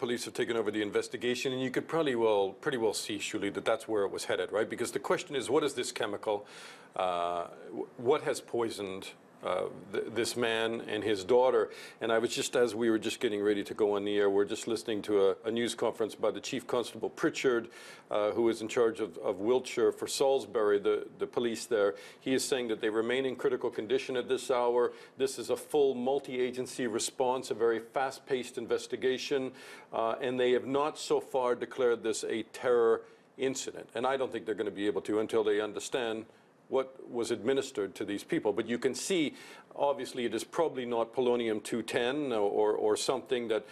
police have taken over the investigation, and you could pretty well see, Shuli, that that's where it was headed, right? Because the question is, what is this chemical? What has poisoned this man and his daughter? And I was just, as we were just getting ready to go on the air, we're just listening to a news conference by the Chief Constable Pritchard, who is in charge of Wiltshire for Salisbury, the police there. He is saying that they remain in critical condition at this hour. This is a full multi-agency response, a very fast-paced investigation, and they have not so far declared this a terror incident. And I don't think they're going to be able to until they understand what was administered to these people. But you can see, obviously, it is probably not polonium-210 or something that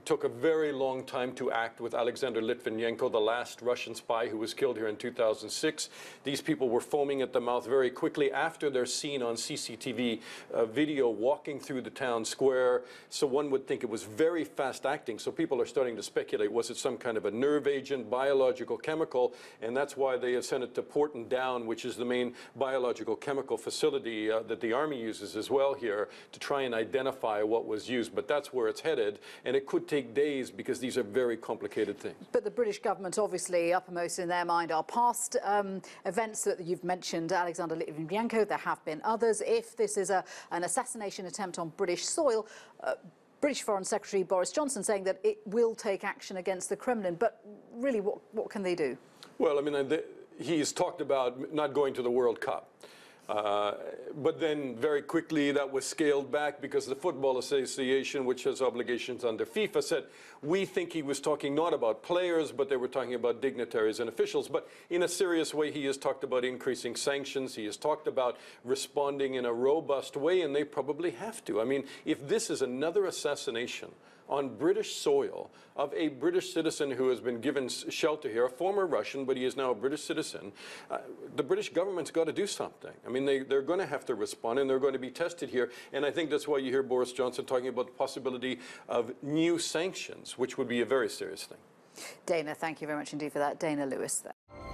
took a very long time to act with Alexander Litvinenko, the last Russian spy who was killed here in 2006. These people were foaming at the mouth very quickly after they're seen on CCTV video walking through the town square. So one would think it was very fast acting. So people are starting to speculate, was it some kind of a nerve agent, biological, chemical? And that's why they have sent it to Porton Down, which is the main biological chemical facility that the Army uses as well here, to try and identify what was used. But that's where it's headed, and it could take days because these are very complicated things. But the British government, obviously, uppermost in their mind are past events that you've mentioned, Alexander Litvinenko. There have been others. If this is an assassination attempt on British soil, British Foreign Secretary Boris Johnson saying that it will take action against the Kremlin. But really, what can they do? Well, I mean, he's talked about not going to the World Cup. But then very quickly that was scaled back because the Football Association, which has obligations under FIFA, said, we think he was talking not about players, but they were talking about dignitaries and officials. But in a serious way, he has talked about increasing sanctions. He has talked about responding in a robust way, and they probably have to. I mean, if this is another assassination on British soil of a British citizen who has been given shelter here, a former Russian, but he is now a British citizen, the British government's got to do something. I mean, they're going to have to respond, and they're going to be tested here. And I think that's why you hear Boris Johnson talking about the possibility of new sanctions, which would be a very serious thing. Dana, thank you very much indeed for that. Dana Lewis there.